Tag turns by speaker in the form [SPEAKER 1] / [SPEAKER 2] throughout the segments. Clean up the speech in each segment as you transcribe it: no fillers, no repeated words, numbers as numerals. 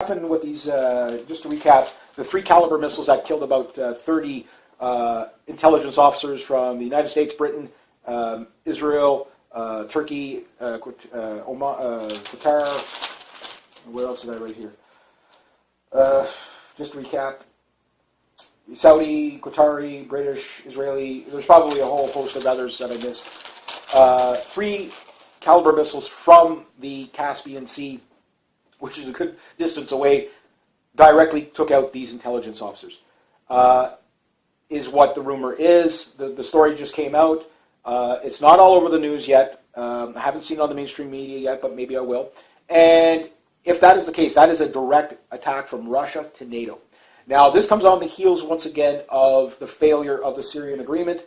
[SPEAKER 1] Happened with these, just to recap, the 3 caliber missiles that killed about 30 intelligence officers from the United States, Britain, Israel, Turkey, Oman, Qatar. What else did I write here? Just to recap, Saudi, Qatari, British, Israeli. There's probably a whole host of others that I missed. 3 caliber missiles from the Caspian Sea, which is a good distance away, directly took out these intelligence officers, is what the rumor is. The story just came out. It's not all over the news yet. I haven't seen it on the mainstream media yet, but maybe I will. And if that is the case, that is a direct attack from Russia to NATO. Now, this comes on the heels, once again, of the failure of the Syrian agreement,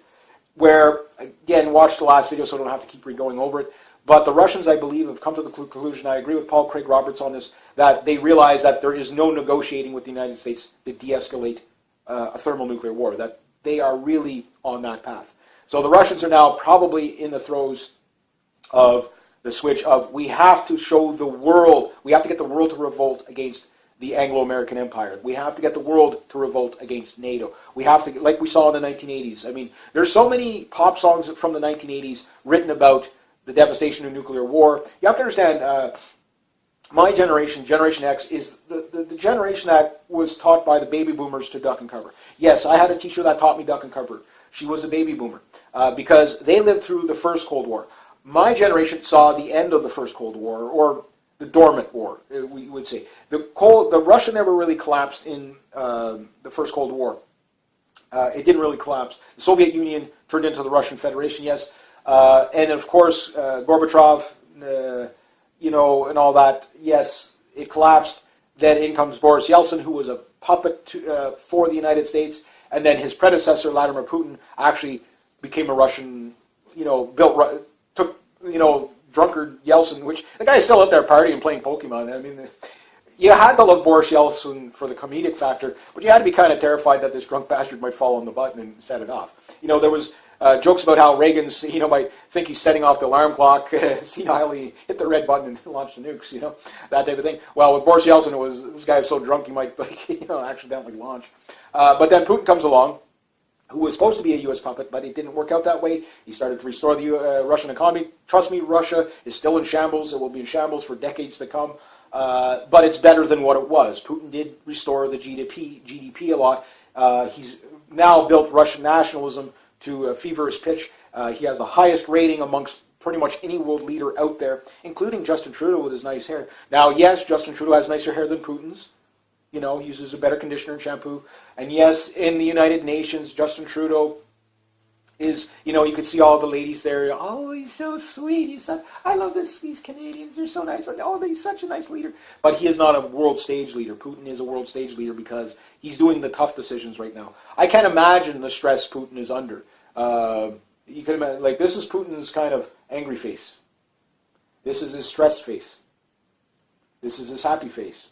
[SPEAKER 1] where, again, watch the last video so I don't have to keep going over it. But the Russians, I believe, have come to the conclusion, I agree with Paul Craig Roberts on this, that they realize that there is no negotiating with the United States to de-escalate a thermonuclear war, that they are really on that path. So the Russians are now probably in the throes of the switch of, we have to show the world, we have to get the world to revolt against the Anglo-American Empire. We have to get the world to revolt against NATO. We have to, like we saw in the 1980s. I mean, there's so many pop songs from the 1980s written about the devastation of nuclear war. You have to understand, my generation, Generation X, is the generation that was taught by the baby boomers to duck and cover. Yes, I had a teacher that taught me duck and cover. She was a baby boomer because they lived through the first Cold War. My generation saw the end of the first Cold War, or the dormant war, we would say. The Russia never really collapsed in the first Cold War. It didn't really collapse. The Soviet Union turned into the Russian Federation, yes. And of course, Gorbachev, and all that, yes, it collapsed. Then in comes Boris Yeltsin, who was a puppet for the United States. And then his predecessor, Vladimir Putin, actually became a Russian, drunkard Yeltsin, which the guy is still out there partying and playing Pokemon. I mean, you had to love Boris Yeltsin for the comedic factor, but you had to be kind of terrified that this drunk bastard might fall on the button and set it off. There was jokes about how Reagan's, might think he's setting off the alarm clock, senilely hit the red button and launch the nukes, that type of thing. Well, with Boris Yeltsin, it was, this guy was so drunk he might, accidentally launch. But then Putin comes along, who was supposed to be a U.S. puppet, but it didn't work out that way. He started to restore the Russian economy. Trust me, Russia is still in shambles. It will be in shambles for decades to come. But it's better than what it was. Putin did restore the GDP a lot. He's now built Russian nationalism to a feverish pitch. He has the highest rating amongst pretty much any world leader out there, including Justin Trudeau with his nice hair. Now, yes, Justin Trudeau has nicer hair than Putin's. He uses a better conditioner and shampoo. And yes, in the United Nations, Justin Trudeau is, you could see all the ladies there. Oh, he's so sweet. I love these Canadians. They're so nice. Oh, he's such a nice leader. But he is not a world stage leader. Putin is a world stage leader because he's doing the tough decisions right now. I can't imagine the stress Putin is under. You can imagine, this is Putin's kind of angry face. This is his stressed face. This is his happy face.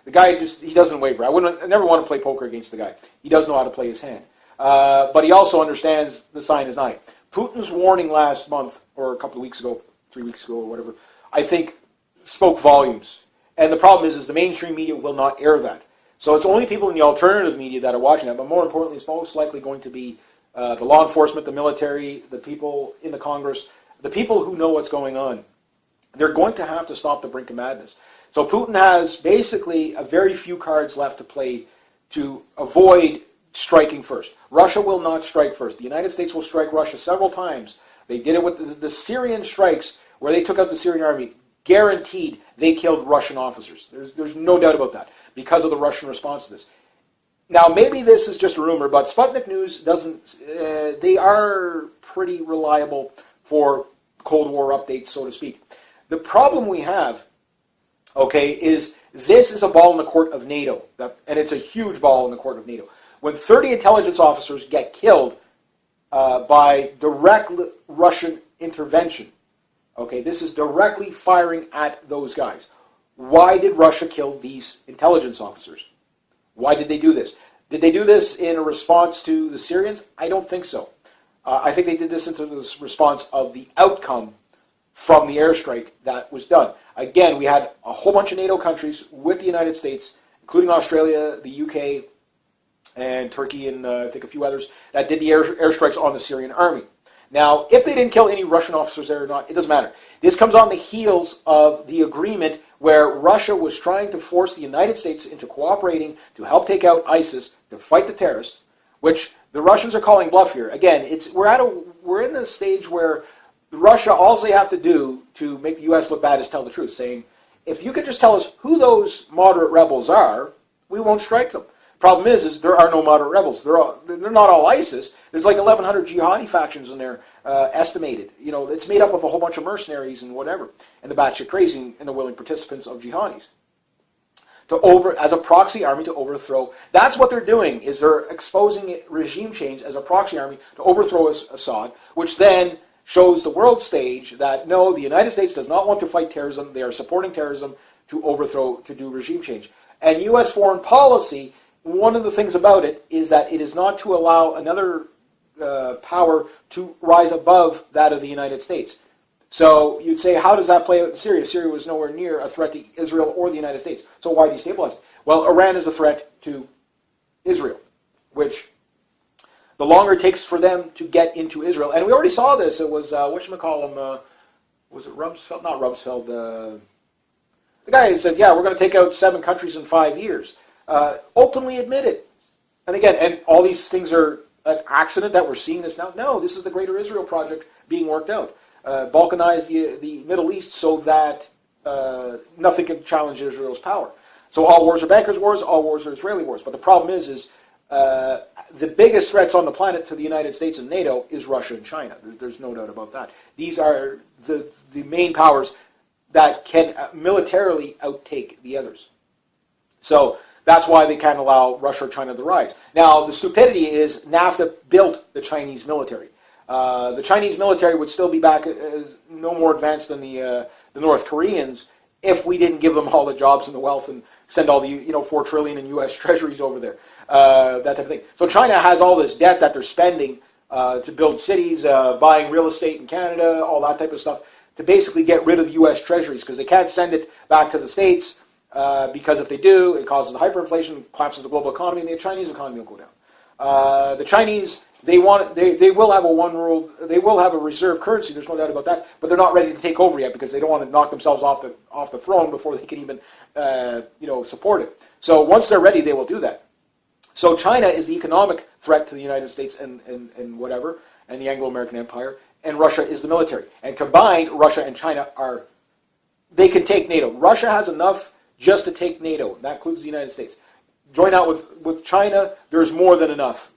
[SPEAKER 1] The guy he doesn't waver. I never want to play poker against the guy. He does know how to play his hand. But he also understands the sign is nigh. Putin's warning last month, or a couple of weeks ago, 3 weeks ago, or whatever, I think spoke volumes. And the problem is the mainstream media will not air that. So it's only people in the alternative media that are watching that. But more importantly, it's most likely going to be the law enforcement, the military, the people in the Congress, the people who know what's going on. They're going to have to stop the brink of madness. So Putin has basically a very few cards left to play to avoid striking first. Russia will not strike first. The United States will strike Russia several times. They did it with the Syrian strikes where they took out the Syrian army. Guaranteed they killed Russian officers. There's no doubt about that because of the Russian response to this. Now, maybe this is just a rumor, but Sputnik News doesn't... they are pretty reliable for Cold War updates, so to speak. The problem we have, is this is a ball in the court of NATO, and it's a huge ball in the court of NATO. When 30 intelligence officers get killed by direct Russian intervention, this is directly firing at those guys. Why did Russia kill these intelligence officers? Why did they do this? Did they do this in a response to the Syrians? I don't think so. I think they did this in the response of the outcome from the airstrike that was done. Again, we had a whole bunch of NATO countries with the United States, including Australia, the UK, and Turkey, and I think a few others, that did the airstrikes on the Syrian army. Now, if they didn't kill any Russian officers there or not, it doesn't matter. This comes on the heels of the agreement where Russia was trying to force the United States into cooperating to help take out ISIS, to fight the terrorists, which the Russians are calling bluff here. Again, we're in the stage where Russia, all they have to do to make the U.S. look bad is tell the truth, saying, if you could just tell us who those moderate rebels are, we won't strike them. Problem is there are no moderate rebels. They're not all ISIS. There's like 1,100 jihadi factions in there, estimated. You know, it's made up of a whole bunch of mercenaries and whatever, and the batshit crazy and the willing participants of jihadis. As a proxy army to overthrow. That's what they're doing, is they're exposing regime change as a proxy army to overthrow Assad, which then shows the world stage that, no, the United States does not want to fight terrorism. They are supporting terrorism to overthrow, to do regime change. And U.S. foreign policy, one of the things about it is that it is not to allow another power to rise above that of the United States. So you'd say, how does that play out in Syria? Syria was nowhere near a threat to Israel or the United States. So why destabilize it? Well, Iran is a threat to Israel, which the longer it takes for them to get into Israel, and we already saw this. It was, whatchamacallem, was it Rumsfeld? Not Rumsfeld. The guy that says, yeah, we're going to take out 7 countries in 5 years. Openly admitted. And again, and all these things are an accident that we're seeing this now? No, this is the Greater Israel Project being worked out. Balkanize the Middle East so that nothing can challenge Israel's power. So all wars are bankers' wars, all wars are Israeli wars. But the problem is the biggest threats on the planet to the United States and NATO is Russia and China. There's no doubt about that. These are the main powers that can militarily outtake the others. So that's why they can't allow Russia or China to rise. Now, the stupidity is NAFTA built the Chinese military. The Chinese military would still be back no more advanced than the North Koreans if we didn't give them all the jobs and the wealth and send all the $4 trillion in U.S. treasuries over there, that type of thing. So China has all this debt that they're spending to build cities, buying real estate in Canada, all that type of stuff, to basically get rid of U.S. treasuries because they can't send it back to the States because if they do, it causes hyperinflation, collapses the global economy, and the Chinese economy will go down. The Chinese, they will have a one world, they will have a reserve currency. There's no doubt about that, but they're not ready to take over yet because they don't want to knock themselves off the throne before they can even support it. So once they're ready, they will do that. So China is the economic threat to the United States and whatever, and the Anglo-American Empire, and Russia is the military. And combined, Russia and China they can take NATO. Russia has enough just to take NATO. That includes the United States. Join out with China, there's more than enough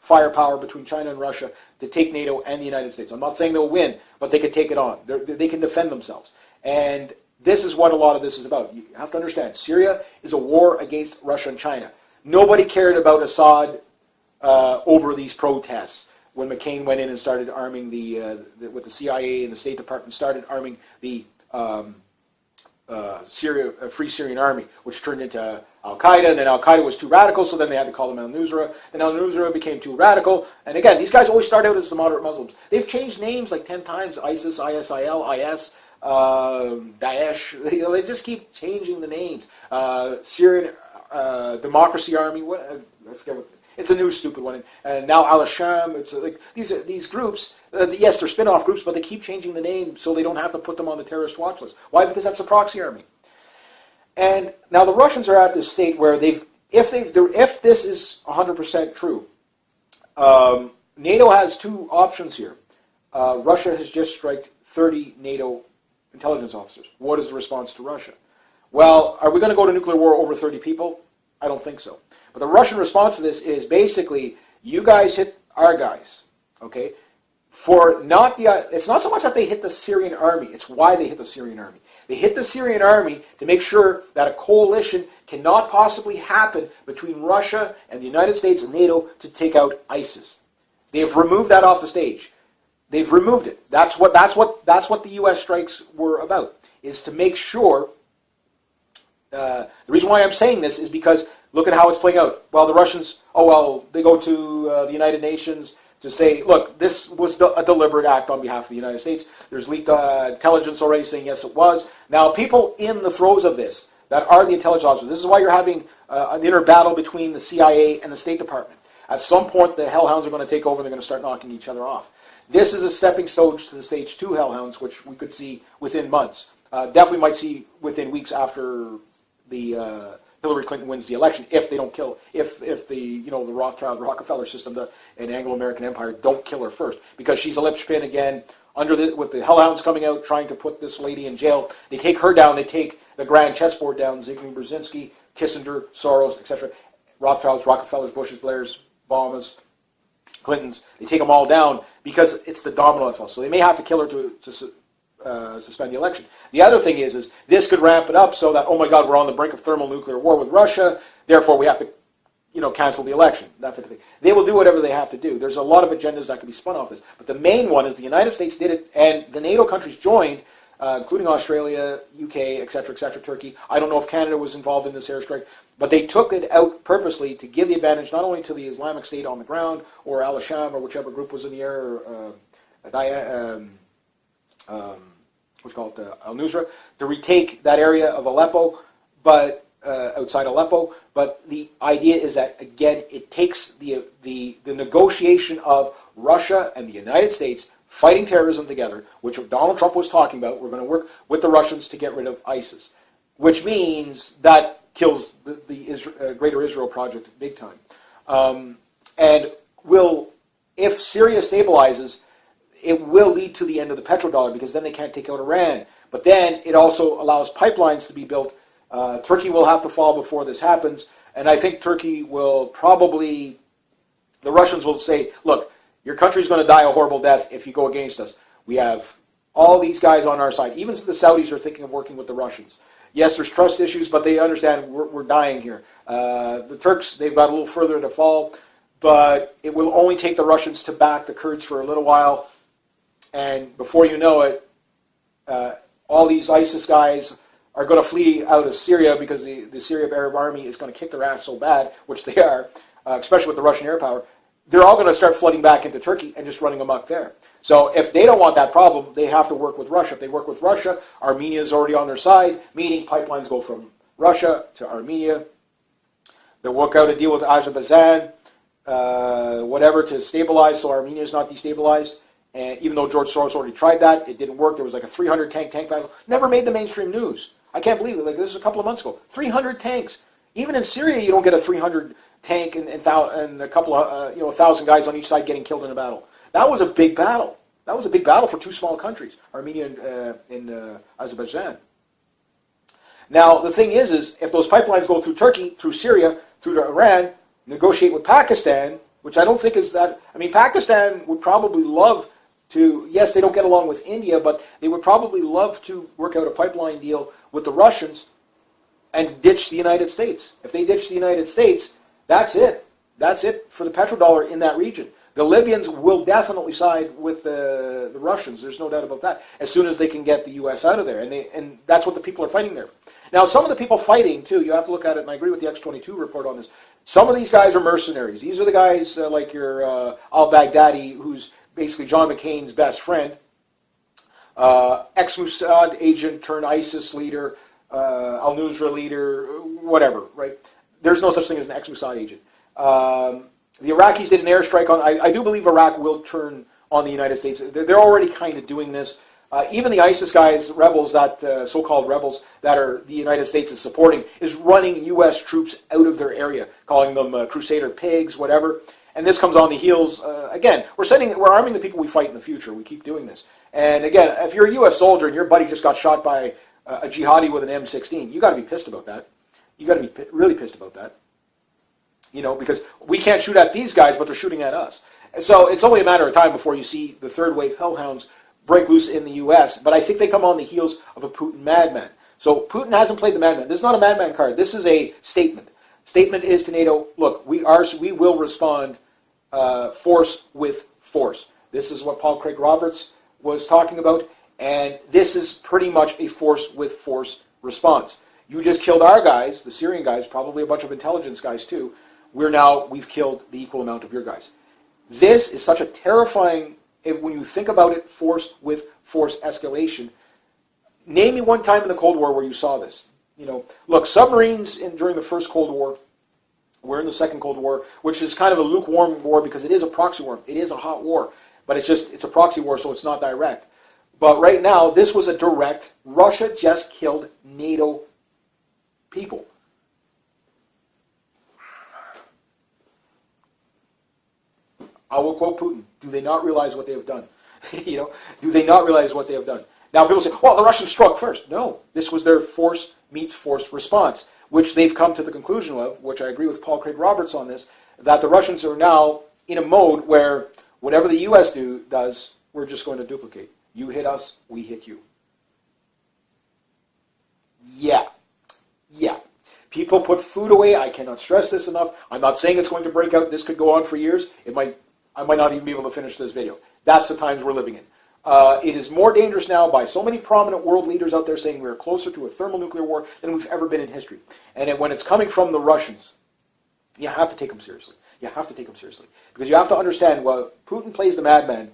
[SPEAKER 1] firepower between China and Russia to take NATO and the United States. I'm not saying they'll win, but they can take it on. They can defend themselves. And this is what a lot of this is about. You have to understand, Syria is a war against Russia and China. Nobody cared about Assad over these protests when McCain went in and started arming with the CIA and the State Department started arming the Free Syrian Army, which turned into Al-Qaeda, and then Al-Qaeda was too radical, so then they had to call them Al-Nusra, and Al-Nusra became too radical, and again, these guys always start out as the moderate Muslims. They've changed names like 10 times, ISIS, ISIL, IS, Daesh, they just keep changing the names. Syrian Democracy Army, I forget what, it's a new stupid one, and now Al-Sham, it's like, these groups, yes, they're spin-off groups, but they keep changing the name so they don't have to put them on the terrorist watch list. Why? Because that's a proxy army. And now the Russians are at this state where if this is 100% true, NATO has two options here. Russia has just striked 30 NATO intelligence officers. What is the response to Russia? Well, are we going to go to nuclear war over 30 people? I don't think so. But the Russian response to this is basically, you guys hit our guys, okay? It's not so much that they hit the Syrian army, it's why they hit the Syrian army. They hit the Syrian army to make sure that a coalition cannot possibly happen between Russia and the United States and NATO to take out ISIS. They have removed that off the stage. They've removed it. That's what the U.S. strikes were about, is to make sure. The reason why I'm saying this is because look at how it's playing out. Well, the Russians, they go to the United Nations, to say, look, this was a deliberate act on behalf of the United States. There's leaked intelligence already saying, yes, it was. Now, people in the throes of this, that are the intelligence officers, this is why you're having an inner battle between the CIA and the State Department. At some point, the hellhounds are going to take over and they're going to start knocking each other off. This is a stepping stone to the Stage 2 hellhounds, which we could see within months. Definitely might see within weeks after the Hillary Clinton wins the election, if they don't kill, if the the Rothschild Rockefeller system and Anglo-American Empire don't kill her first, because she's a linchpin again with the hellhounds coming out trying to put this lady in jail. They take her down. They take the grand chessboard down: Zbigniew Brzezinski, Kissinger, Soros, etc. Rothschilds, Rockefellers, Bushes, Blairs, Obamas, Clintons. They take them all down because it's the domino effect. So they may have to kill her to suspend the election. The other thing is this could ramp it up so that, oh my God, we're on the brink of thermonuclear war with Russia, therefore we have to, cancel the election, that type of thing. They will do whatever they have to do. There's a lot of agendas that can be spun off this. But the main one is the United States did it, and the NATO countries joined, including Australia, UK, etc., Turkey. I don't know if Canada was involved in this airstrike, but they took it out purposely to give the advantage not only to the Islamic State on the ground, or al-Sham, or whichever group was in the air, al-Nusra, to retake that area of Aleppo, but outside Aleppo. But the idea is that, again, it takes the negotiation of Russia and the United States fighting terrorism together, which Donald Trump was talking about. We're going to work with the Russians to get rid of ISIS, which means that kills the Greater Israel Project big time. And if Syria stabilizes, it will lead to the end of the petrodollar, because then they can't take out Iran. But then it also allows pipelines to be built. Turkey will have to fall before this happens. And I think Turkey will probably, the Russians will say, look, your country's going to die a horrible death if you go against us. We have all these guys on our side. Even the Saudis are thinking of working with the Russians. Yes, there's trust issues, but they understand we're dying here. The Turks, they've got a little further to fall, but it will only take the Russians to back the Kurds for a little while. And before you know it, all these ISIS guys are going to flee out of Syria, because the Syrian Arab army is going to kick their ass so bad, which they are, especially with the Russian air power. They're all going to start flooding back into Turkey and just running amok there. So if they don't want that problem, they have to work with Russia. If they work with Russia, Armenia is already on their side, meaning pipelines go from Russia to Armenia. They'll work out a deal with Azerbaijan, whatever, to stabilize so Armenia is not destabilized. And even though George Soros already tried that, it didn't work. There was like a 300 tank battle. Never made the mainstream news. I can't believe it. Like, this is a couple of months ago. 300 tanks. Even in Syria, you don't get a 300 tank and a couple of 1,000 guys on each side getting killed in a battle. That was a big battle. That was a big battle for two small countries, Armenia and Azerbaijan. Now the thing is if those pipelines go through Turkey, through Syria, through to Iran, negotiate with Pakistan, which I don't think is that. I mean, Pakistan would probably love to. Yes, they don't get along with India, but they would probably love to work out a pipeline deal with the Russians and ditch the United States. If they ditch the United States, that's it. That's it for the petrodollar in that region. The Libyans will definitely side with the Russians. There's no doubt about that. As soon as they can get the U.S. out of there, and that's what the people are fighting there. Now, some of the people fighting too, you have to look at it, and I agree with the X-22 report on this. Some of these guys are mercenaries. These are the guys like your al-Baghdadi, who's basically John McCain's best friend, ex-Mossad agent turned ISIS leader, al-Nusra leader, whatever, right? There's no such thing as an ex-Mossad agent. The Iraqis did an airstrike on. I do believe Iraq will turn on the United States. They're already kind of doing this. Even the ISIS guys, rebels, that so-called rebels that are the United States is supporting, is running U.S. troops out of their area, calling them Crusader pigs, whatever. And this comes on the heels. Again, we're arming the people we fight in the future. We keep doing this. And again, if you're a U.S. soldier and your buddy just got shot by a jihadi with an M16, you got to be pissed about that. You got to be really pissed about that. Because we can't shoot at these guys, but they're shooting at us. So it's only a matter of time before you see the third wave hellhounds break loose in the U.S., but I think they come on the heels of a Putin madman. So Putin hasn't played the madman. This is not a madman card. This is a statement. Statement is to NATO, look, we will respond force with force. This is what Paul Craig Roberts was talking about, and this is pretty much a force with force response. You just killed our guys, the Syrian guys, probably a bunch of intelligence guys too. We've killed the equal amount of your guys. This is such a terrifying, when you think about it, force with force escalation. Name me one time in the Cold War where you saw this. Look, submarines during the first Cold War, we're in the second Cold War, which is kind of a lukewarm war because it is a proxy war. It is a hot war, but it's a proxy war, so it's not direct. But right now, this was a direct, Russia just killed NATO people. I will quote Putin. Do they not realize what they have done? Do they not realize what they have done? Now people say, well, the Russians struck first. No, this was their force meets force response, which they've come to the conclusion of, which I agree with Paul Craig Roberts on this, that the Russians are now in a mode where whatever the U.S. does, we're just going to duplicate. You hit us, we hit you. Yeah. People put food away. I cannot stress this enough. I'm not saying it's going to break out. This could go on for years. I might not even be able to finish this video. That's the times we're living in. It is more dangerous now by so many prominent world leaders out there saying we're closer to a thermonuclear war than we've ever been in history. And when it's coming from the Russians, you have to take them seriously. You have to take them seriously. Because you have to understand, well, Putin plays the madman.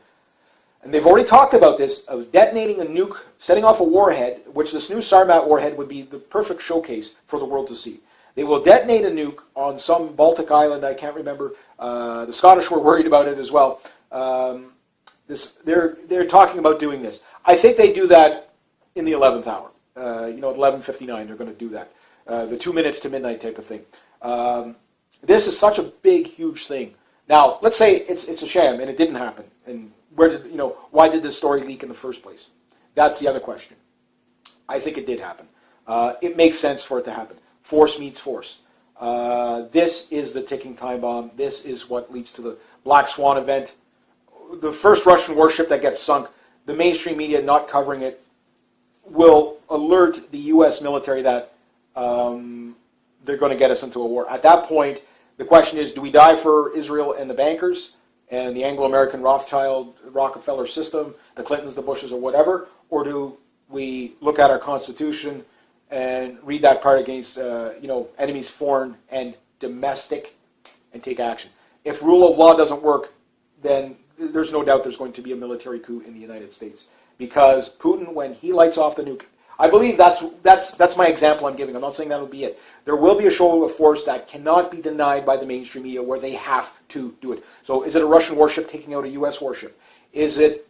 [SPEAKER 1] And they've already talked about this, of detonating a nuke, setting off a warhead, which this new Sarmat warhead would be the perfect showcase for the world to see. They will detonate a nuke on some Baltic island, I can't remember. The Scottish were worried about it as well. They're talking about doing this. I think they do that in the 11th hour. At 11:59 they're going to do that. The 2 minutes to midnight type of thing. This is such a big, huge thing. Now, let's say it's a sham and it didn't happen. And why did this story leak in the first place? That's the other question. I think it did happen. It makes sense for it to happen. Force meets force. This is the ticking time bomb. This is what leads to the Black Swan event. The first Russian warship that gets sunk, the mainstream media not covering it, will alert the U.S. military that they're going to get us into a war. At that point, the question is, do we die for Israel and the bankers and the Anglo-American Rothschild, Rockefeller system, the Clintons, the Bushes, or whatever, or do we look at our Constitution and read that part against enemies foreign and domestic and take action? If rule of law doesn't work, then there's no doubt there's going to be a military coup in the United States. Because Putin, when he lights off the nuke, I believe that's my example I'm giving. I'm not saying that'll be it. There will be a show of force that cannot be denied by the mainstream media where they have to do it. So is it a Russian warship taking out a U.S. warship? Is it,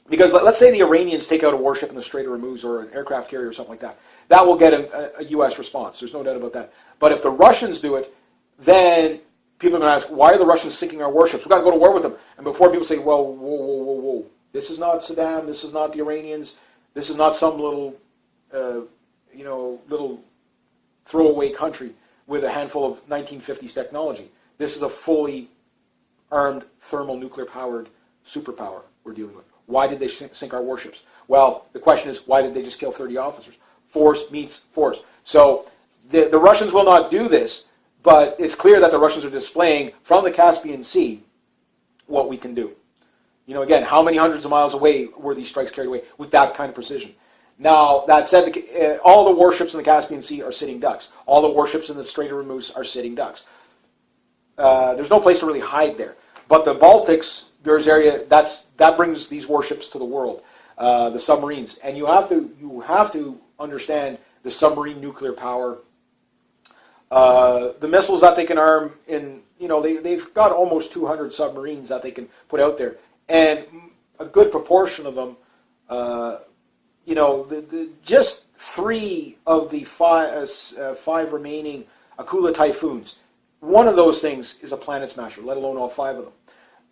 [SPEAKER 1] because let's say the Iranians take out a warship in the Strait of Hormuz or an aircraft carrier or something like that. That will get a U.S. response. There's no doubt about that. But if the Russians do it, then people are going to ask, why are the Russians sinking our warships? We've got to go to war with them. And before people say, well, whoa. This is not Saddam. This is not the Iranians. This is not some little throwaway country with a handful of 1950s technology. This is a fully armed thermal-nuclear-powered superpower we're dealing with. Why did they sink our warships? Well, the question is, why did they just kill 30 officers? Force meets force. So the Russians will not do this, but it's clear that the Russians are displaying from the Caspian Sea what we can do. Again, how many hundreds of miles away were these strikes carried away with that kind of precision? Now, that said, all the warships in the Caspian Sea are sitting ducks. All the warships in the Strait of Hormuz are sitting ducks. There's no place to really hide there. But the Baltics, there's area that brings these warships to the world, the submarines, and you have to understand the submarine nuclear power, the missiles that they can arm in. They've got almost 200 submarines that they can put out there, and a good proportion of them. Just 3 of the 5 remaining Akula Typhoons. One of those things is a planet smasher, let alone all 5 of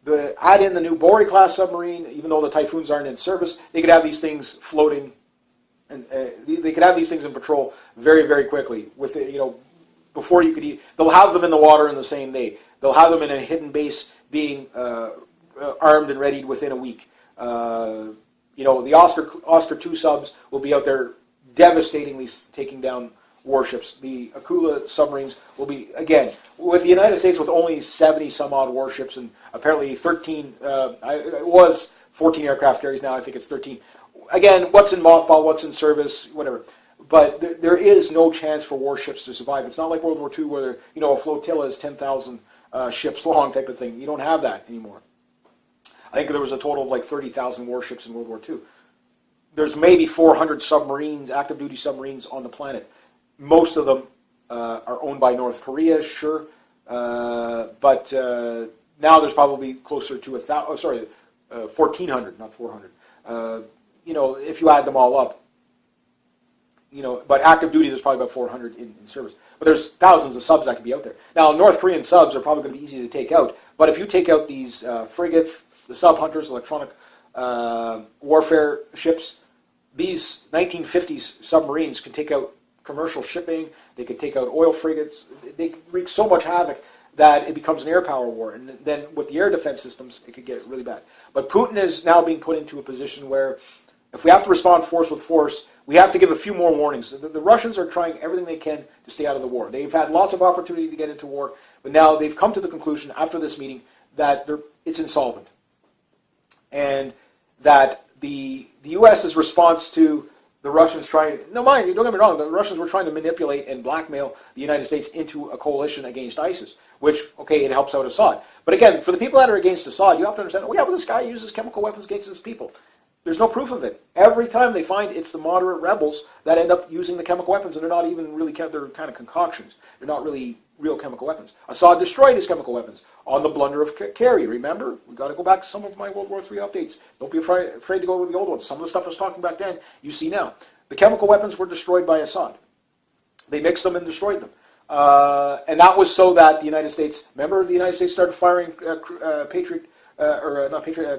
[SPEAKER 1] them. Add in the new Bori class submarine, even though the Typhoons aren't in service, they could have these things floating, and they could have these things in patrol very, very quickly. Before you could they'll have them in the water in the same day. They'll have them in a hidden base, being armed and readied within a week. The Oscar II subs will be out there devastatingly taking down warships. The Akula submarines will be, again, with the United States with only 70 some odd warships and apparently 13, it was 14 aircraft carriers, now I think it's 13. Again, what's in mothball, what's in service, whatever. But there is no chance for warships to survive. It's not like World War II where a flotilla is 10,000 ships long type of thing. You don't have that anymore. I think there was a total of like 30,000 warships in World War II. There's maybe 400 submarines, active duty submarines on the planet. Most of them are owned by North Korea, sure, but now there's probably closer to 1,400, not 400. If you add them all up, but active duty there's probably about 400 in service. But there's thousands of subs that could be out there. Now, North Korean subs are probably going to be easy to take out, but if you take out these frigates, the sub-hunters, electronic warfare ships, these 1950s submarines can take out commercial shipping, they could take out oil frigates, they wreak so much havoc that it becomes an air power war. And then with the air defense systems, it could get really bad. But Putin is now being put into a position where if we have to respond force with force, we have to give a few more warnings. The Russians are trying everything they can to stay out of the war. They've had lots of opportunity to get into war, but now they've come to the conclusion after this meeting that it's insolvent. And that the U.S.'s response to the Russians trying, no mind you, don't get me wrong, the Russians were trying to manipulate and blackmail the United States into a coalition against ISIS, which, okay, it helps out Assad. But again, for the people that are against Assad, you have to understand, oh yeah, but this guy uses chemical weapons against his people. There's no proof of it. Every time they find it's the moderate rebels that end up using the chemical weapons, and they're not even really, they're kind of concoctions. They're not really real chemical weapons. Assad destroyed his chemical weapons on the blunder of Kerry, remember? We've got to go back to some of my World War III updates. Don't be afraid to go with the old ones. Some of the stuff I was talking back then, you see now. The chemical weapons were destroyed by Assad. They mixed them and destroyed them. And that was so that the United States, remember the United States started firing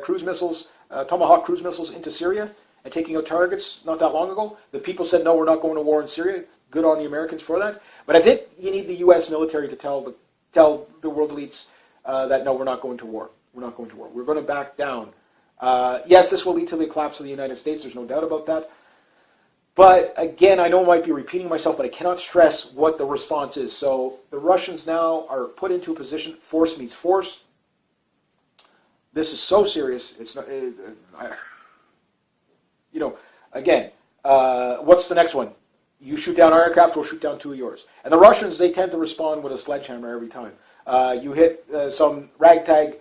[SPEAKER 1] cruise missiles, Tomahawk cruise missiles into Syria and taking out targets not that long ago. The people said, no, we're not going to war in Syria. Good on the Americans for that. But I think you need the U.S. military to tell the world elites that, no, we're not going to war. We're not going to war. We're going to back down. Yes, this will lead to the collapse of the United States. There's no doubt about that. But again, I know I might be repeating myself, but I cannot stress what the response is. So the Russians now are put into a position, force meets force. This is so serious. It's not, again, what's the next one? You shoot down our aircraft, we'll shoot down two of yours. And the Russians, they tend to respond with a sledgehammer every time. You hit some ragtag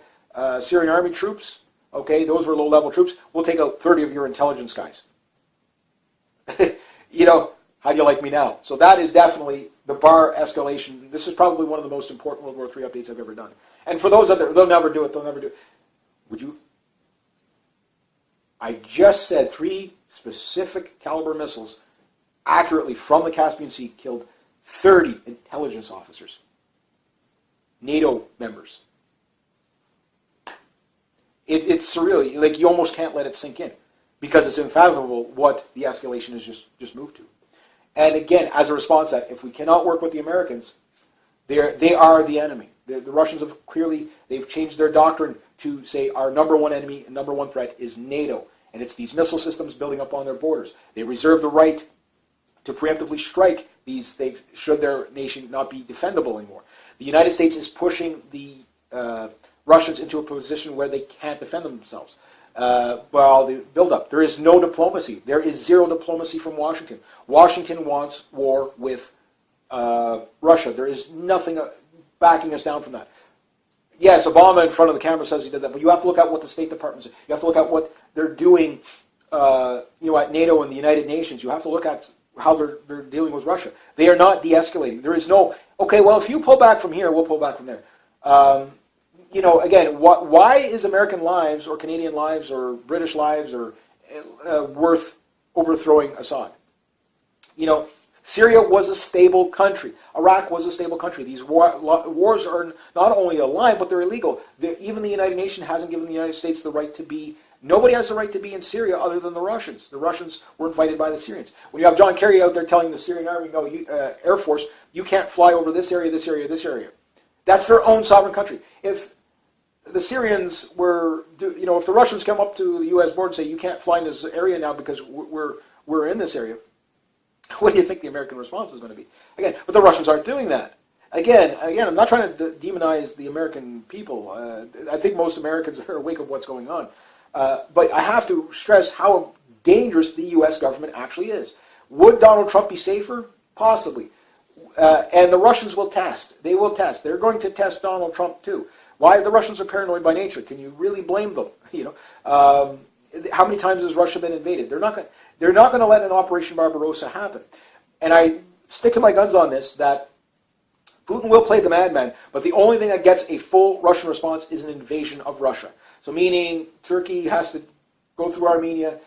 [SPEAKER 1] Syrian army troops, okay, those were low-level troops, we'll take out 30 of your intelligence guys. How do you like me now? So that is definitely the bar escalation. This is probably one of the most important World War III updates I've ever done. And for those out there, they'll never do it, Would you? I just said 3 specific caliber missiles accurately from the Caspian Sea killed 30 intelligence officers, NATO members. It's surreal. Like, you almost can't let it sink in because it's unfathomable what the escalation has just moved to. And again, as a response to that, if we cannot work with the Americans, they are the enemy. The Russians have they've changed their doctrine to say our number one enemy and number one threat is NATO. And it's these missile systems building up on their borders. They reserve the right to preemptively strike these things should their nation not be defendable anymore. The United States is pushing the Russians into a position where they can't defend themselves. While the build-up, there is no diplomacy. There is zero diplomacy from Washington. Washington wants war with Russia. There is nothing backing us down from that. Yes, Obama in front of the camera says he did that, but you have to look at what the State Department says. You have to look at what they're doing at NATO and the United Nations. You have to look at how they're dealing with Russia. They are not de-escalating. There is no, okay, well, if you pull back from here, we'll pull back from there. Again, why is American lives or Canadian lives or British lives or worth overthrowing Assad? Syria was a stable country. Iraq was a stable country. These wars are not only alive, but they're illegal. Even the United Nations hasn't given the United States the right to be. Nobody has the right to be in Syria other than the Russians. The Russians were invited by the Syrians. When you have John Kerry out there telling the Syrian army, no, Air Force, you can't fly over this area, this area, this area. That's their own sovereign country. If the Syrians were, if the Russians come up to the U.S. border and say, you can't fly in this area now because we're in this area, what do you think the American response is going to be? Again, but the Russians aren't doing that. Again, I'm not trying to demonize the American people. I think most Americans are awake of what's going on. But I have to stress how dangerous the U.S. government actually is. Would Donald Trump be safer? Possibly. And the Russians will test. They will test. They're going to test Donald Trump too. Why? The Russians are paranoid by nature. Can you really blame them? How many times has Russia been invaded? They're not going to let an Operation Barbarossa happen. And I stick to my guns on this, that Putin will play the madman, but the only thing that gets a full Russian response is an invasion of Russia. So meaning Turkey has to go through Armenia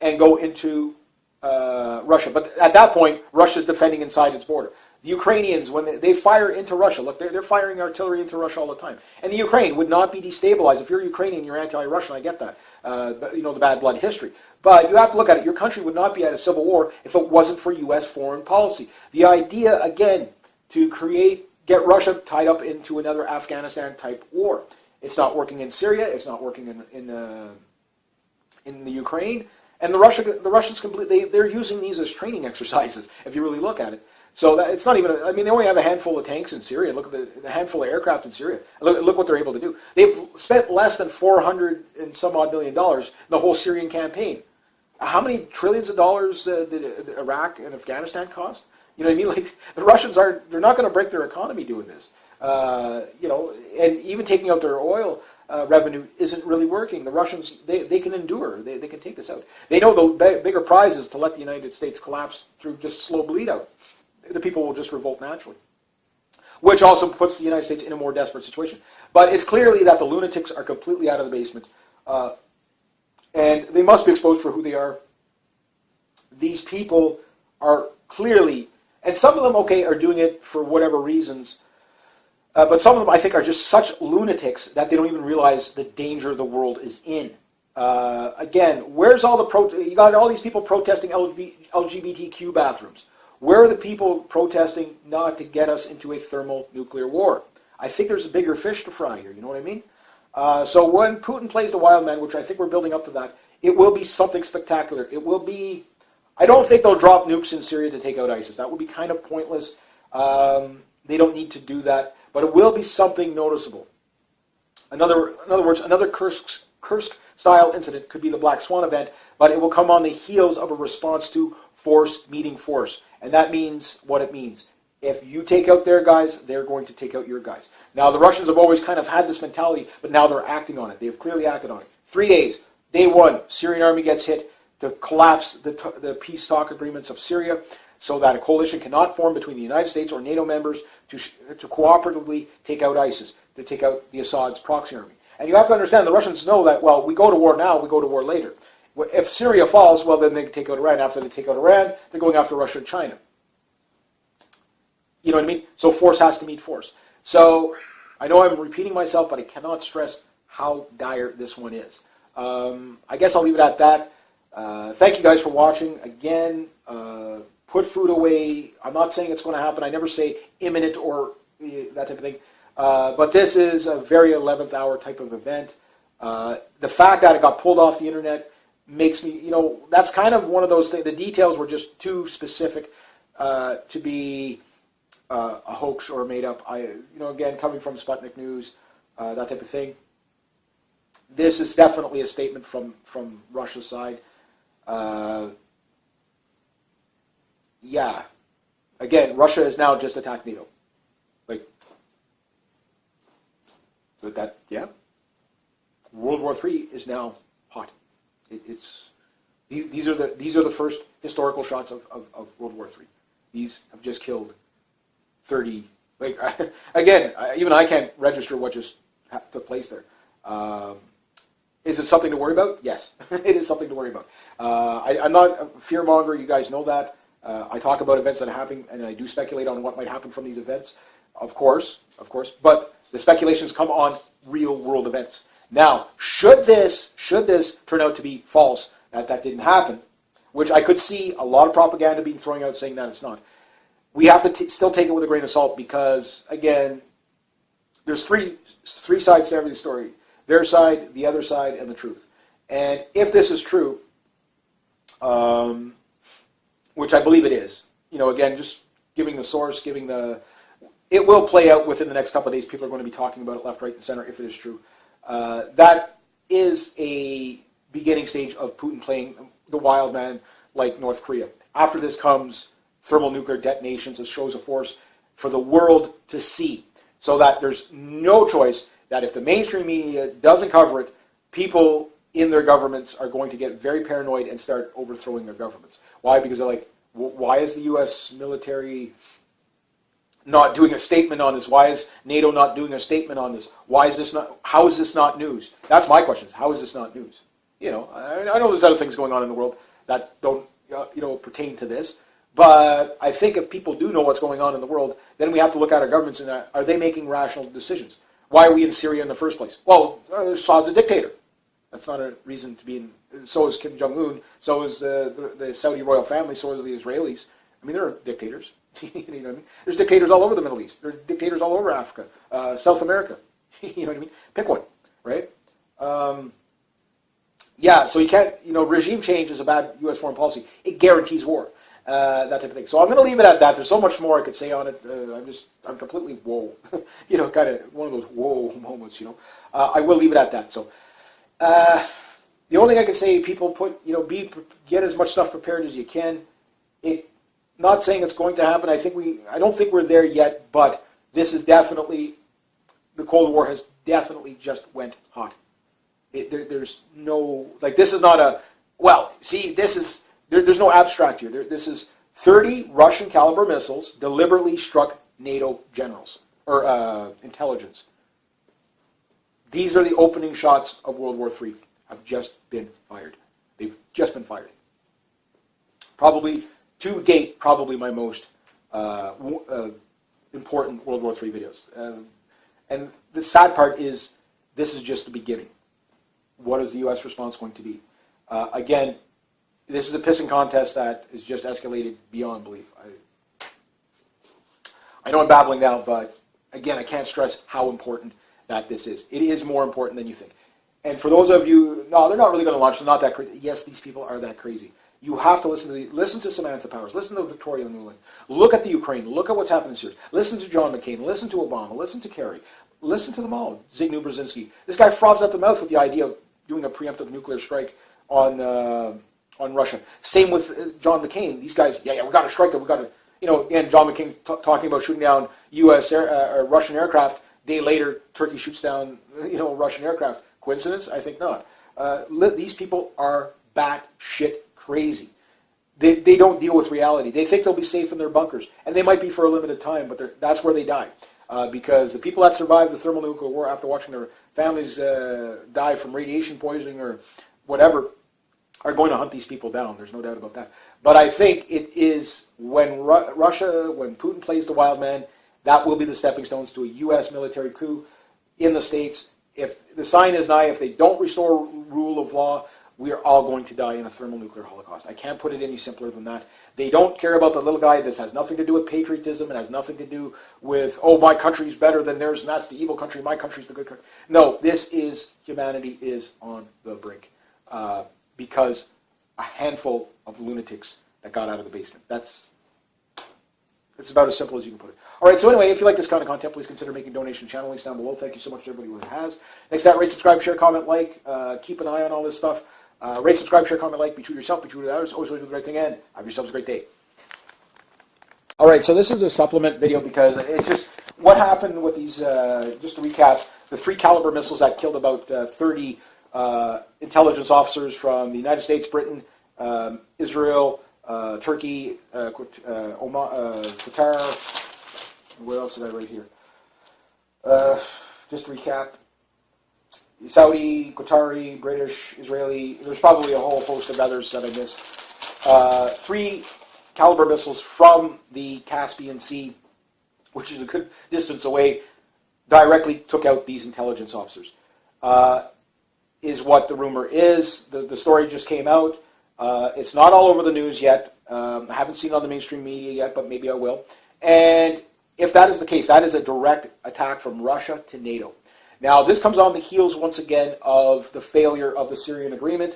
[SPEAKER 1] and go into Russia. But at that point, Russia's defending inside its border. The Ukrainians, when they fire into Russia, look, they're firing artillery into Russia all the time. And the Ukraine would not be destabilized. If you're Ukrainian, you're anti-Russian, I get that. The bad blood history. But you have to look at it. Your country would not be at a civil war if it wasn't for U.S. foreign policy. The idea, again, to get Russia tied up into another Afghanistan-type war. It's not working in Syria. It's not working in the Ukraine. And the Russians they're using these as training exercises, if you really look at it. So that, it's not even, they only have a handful of tanks in Syria. Look at the handful of aircraft in Syria. Look what they're able to do. They've spent less than $400 and some odd million in the whole Syrian campaign. How many trillions of dollars did Iraq and Afghanistan cost? You know what I mean? Like, the Russians they're not going to break their economy doing this. And even taking out their oil revenue isn't really working. The Russians, they can endure. They can take this out. They know the bigger prize is to let the United States collapse through just slow bleed out. The people will just revolt naturally, which also puts the United States in a more desperate situation. But it's clearly that the lunatics are completely out of the basement, and they must be exposed for who they are. These people are clearly, and some of them, are doing it for whatever reasons, but some of them, I think, are just such lunatics that they don't even realize the danger the world is in. Again, where's all the you got all these people protesting LGBTQ bathrooms. Where are the people protesting not to get us into a thermonuclear war? I think there's a bigger fish to fry here, you know what I mean? So when Putin plays the wild man, which I think we're building up to that, it will be something spectacular. It will be, I don't think they'll drop nukes in Syria to take out ISIS. That would be kind of pointless. They don't need to do that, but it will be something noticeable. In other words, another Kursk-style incident could be the Black Swan event, but it will come on the heels of a response to force meeting force. And that means what it means. If you take out their guys, they're going to take out your guys. Now, the Russians have always kind of had this mentality, but now they're acting on it. They've clearly acted on it. 3 days. Day one, Syrian army gets hit to collapse the peace talk agreements of Syria so that a coalition cannot form between the United States or NATO members to cooperatively take out ISIS, to take out the Assad's proxy army. And you have to understand, the Russians know that, well, we go to war now, we go to war later. If Syria falls, well, then they can take out Iran. After they take out Iran, they're going after Russia and China. You know what I mean? So force has to meet force. So I know I'm repeating myself, but I cannot stress how dire this one is. I guess I'll leave it at that. Thank you guys for watching. Again, put food away. I'm not saying it's going to happen. I never say imminent or that type of thing. But this is a very 11th hour type of event. The fact that it got pulled off the internet makes me, that's kind of one of those things. The details were just too specific to be a hoax or made up. Again, coming from Sputnik News, that type of thing. This is definitely a statement from Russia's side. Yeah. Again, Russia has now just attacked NATO. World War III is now hot. These are the first historical shots of World War III. These have just killed 30. Again, even I can't register what just took place there. Is it something to worry about? Yes, it is something to worry about. I'm not a fearmonger. You guys know that. I talk about events that are happening, and I do speculate on what might happen from these events. Of course. But the speculations come on real world events. Now, should this turn out to be false, that didn't happen, which I could see a lot of propaganda being thrown out saying that it's not, we have to still take it with a grain of salt because, again, there's three sides to every story. Their side, the other side, and the truth. And if this is true, which I believe it is, again, just giving the source, it will play out within the next couple of days. People are going to be talking about it left, right, and center if it is true. That is a beginning stage of Putin playing the wild man like North Korea. After this comes thermonuclear detonations as shows of force, for the world to see, so that there's no choice that if the mainstream media doesn't cover it, people in their governments are going to get very paranoid and start overthrowing their governments. Why? Because they're like, why is the U.S. military not doing a statement on this? Why is NATO not doing a statement on this? Why is this not? How is this not news? That's my question. How is this not news? You know, I know there's other things going on in the world that don't pertain to this, but I think if people do know what's going on in the world, then we have to look at our governments and are they making rational decisions? Why are we in Syria in the first place? Well, Assad's a dictator. That's not a reason to be in. So is Kim Jong-un. So is the Saudi royal family. So is the Israelis. I mean, they're dictators. You know what I mean? There's dictators all over the Middle East. There's dictators all over Africa, South America. You know what I mean? Pick one, right? Yeah, so you can't, regime change is a bad U.S. foreign policy. It guarantees war, that type of thing. So I'm going to leave it at that. There's so much more I could say on it. I'm completely whoa, kind of one of those whoa moments, I will leave it at that. So the only thing I can say, people get as much stuff prepared as you can. Not saying it's going to happen. I don't think we're there yet, but this is definitely, the Cold War has definitely just went hot. There's no, this is not a, there's no abstract here. This is 30 Russian caliber missiles deliberately struck NATO generals, or intelligence. These are the opening shots of World War III, have just been fired. They've just been fired. Probably, to date, probably my most important World War III videos. And the sad part is, this is just the beginning. What is the U.S. response going to be? Again, this is a pissing contest that is just escalated beyond belief. I know I'm babbling now, but again, I can't stress how important that this is. It is more important than you think. And for those of you, no, they're not really going to launch. They're not that crazy. Yes, these people are that crazy. You have to listen to Samantha Powers, listen to Victoria Nuland, look at the Ukraine, look at what's happening in Syria, listen to John McCain, listen to Obama, listen to Kerry, listen to them all, Zbigniew Brzezinski. This guy froths at the mouth with the idea of doing a preemptive nuclear strike on Russia. Same with John McCain. These guys, we got to strike them. We got to, and John McCain talking about shooting down U.S. or Russian aircraft. Day later, Turkey shoots down, Russian aircraft. Coincidence? I think not. These people are batshit crazy. They don't deal with reality. They think they'll be safe in their bunkers, and they might be for a limited time, but that's where they die. Because the people that survived the thermonuclear war after watching their families die from radiation poisoning or whatever are going to hunt these people down. There's no doubt about that. But I think it is when Russia, when Putin plays the wild man, that will be the stepping stones to a U.S. military coup in the States. If the sign is nigh, if they don't restore rule of law, we are all going to die in a thermonuclear holocaust. I can't put it any simpler than that. They don't care about the little guy. This has nothing to do with patriotism. It has nothing to do with, my country's better than theirs, and that's the evil country. My country's the good country. No, humanity is on the brink because a handful of lunatics that got out of the basement. It's about as simple as you can put it. All right, so anyway, if you like this kind of content, please consider making donation channel links down below. Thank you so much to everybody who has. Next to that, rate, subscribe, share, comment, like. Keep an eye on all this stuff. Rate, subscribe, share, comment, like. Be true to yourself, be true to others. Always do the right thing, and have yourselves a great day. All right, so this is a supplement video because it's just what happened with these, just to recap, the 3 caliber missiles that killed about 30 intelligence officers from the United States, Britain, Israel, Turkey, Qatar. Where else did I write here? Just to recap. Saudi, Qatari, British, Israeli. There's probably a whole host of others that I missed. 3 caliber missiles from the Caspian Sea, which is a good distance away, directly took out these intelligence officers. Is what the rumor is. The story just came out. It's not all over the news yet. I haven't seen it on the mainstream media yet, but maybe I will. And if that is the case, that is a direct attack from Russia to NATO. Now, this comes on the heels, once again, of the failure of the Syrian agreement,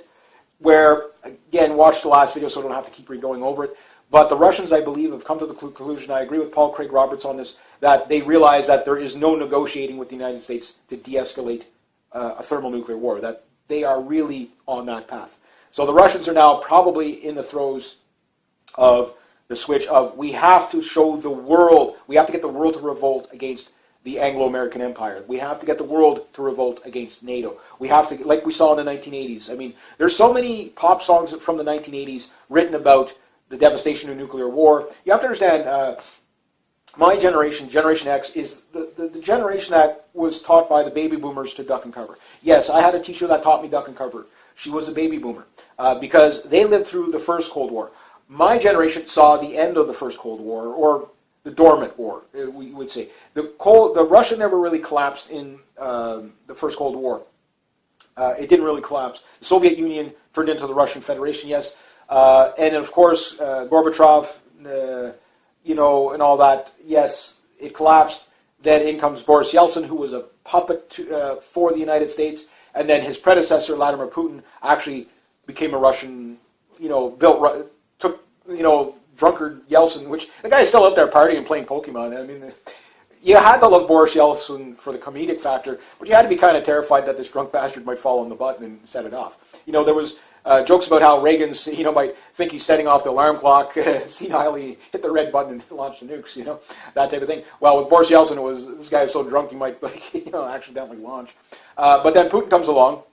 [SPEAKER 1] where, again, watch the last video so I don't have to keep going over it. But the Russians, I believe, have come to the conclusion, I agree with Paul Craig Roberts on this, that they realize that there is no negotiating with the United States to de-escalate a thermonuclear war, that they are really on that path. So the Russians are now probably in the throes of the switch of we have to show the world, we have to get the world to revolt against the Anglo-American Empire. We have to get the world to revolt against NATO. We have to, like we saw in the 1980s. I mean, there's so many pop songs from the 1980s written about the devastation of nuclear war. You have to understand, my generation, Generation X, is the generation that was taught by the baby boomers to duck and cover. Yes, I had a teacher that taught me duck and cover. She was a baby boomer because they lived through the first Cold War. My generation saw the end of the first Cold War, or the dormant war, we would say. The Russia never really collapsed in the first Cold War. It didn't really collapse. The Soviet Union turned into the Russian Federation, yes. And of course, Gorbachev, and all that, yes, it collapsed. Then in comes Boris Yeltsin, who was a puppet for the United States. And then his predecessor, Vladimir Putin, actually became a Russian, drunkard Yeltsin, which the guy is still out there partying and playing Pokemon. I mean, you had to love Boris Yeltsin for the comedic factor, but you had to be kind of terrified that this drunk bastard might fall on the button and set it off. There was jokes about how Reagan's, might think he's setting off the alarm clock, senilely hit the red button and launch the nukes, that type of thing. Well, with Boris Yeltsin, this guy is so drunk he might, accidentally launch. But then Putin comes along,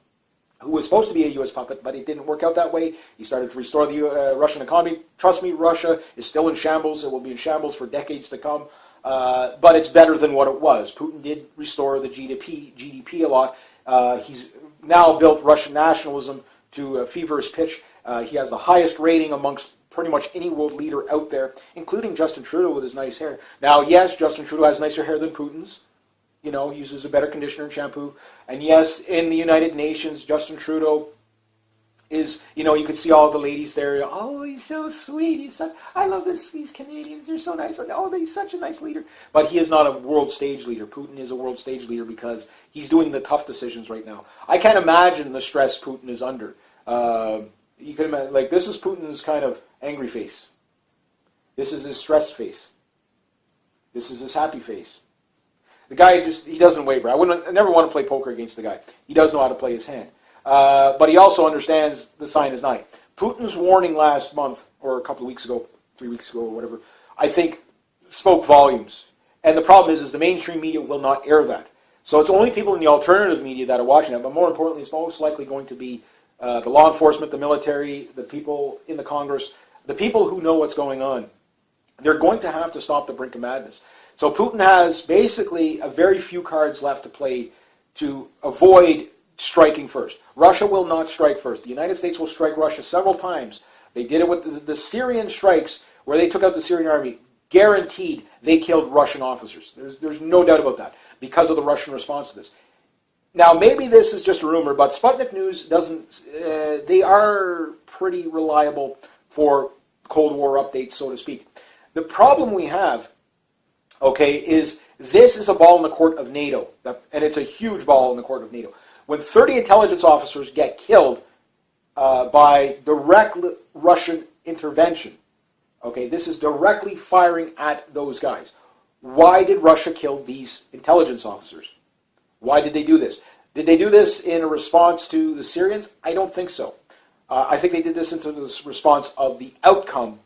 [SPEAKER 1] who was supposed to be a U.S. puppet, but it didn't work out that way. He started to restore the Russian economy. Trust me, Russia is still in shambles. It will be in shambles for decades to come. But it's better than what it was. Putin did restore the GDP a lot. He's now built Russian nationalism to a feverish pitch. He has the highest rating amongst pretty much any world leader out there, including Justin Trudeau with his nice hair. Now, yes, Justin Trudeau has nicer hair than Putin's. He uses a better conditioner and shampoo. And yes, in the United Nations, Justin Trudeau is, you can see all the ladies there. Oh, he's so sweet. I love these Canadians. They're so nice. Oh, he's such a nice leader. But he is not a world stage leader. Putin is a world stage leader because he's doing the tough decisions right now. I can't imagine the stress Putin is under. You can imagine, this is Putin's kind of angry face. This is his stressed face. This is his happy face. The guy he doesn't waver. I never want to play poker against the guy. He does know how to play his hand. But he also understands the sign is night. Putin's warning last month, or a couple of weeks ago, 3 weeks ago, or whatever, I think spoke volumes. And the problem is the mainstream media will not air that. So it's only people in the alternative media that are watching that. But more importantly, it's most likely going to be the law enforcement, the military, the people in the Congress, the people who know what's going on. They're going to have to stop the brink of madness. So Putin has basically a very few cards left to play to avoid striking first. Russia will not strike first. The United States will strike Russia several times. They did it with the Syrian strikes where they took out the Syrian army. Guaranteed they killed Russian officers. There's no doubt about that because of the Russian response to this. Now, maybe this is just a rumor, but Sputnik News doesn't... they are pretty reliable for Cold War updates, so to speak. The problem we have, is this is a ball in the court of NATO, and it's a huge ball in the court of NATO. When 30 intelligence officers get killed by direct Russian intervention, this is directly firing at those guys. Why did Russia kill these intelligence officers? Why did they do this? Did they do this in a response to the Syrians? I don't think so. I think they did this in the response of the outcome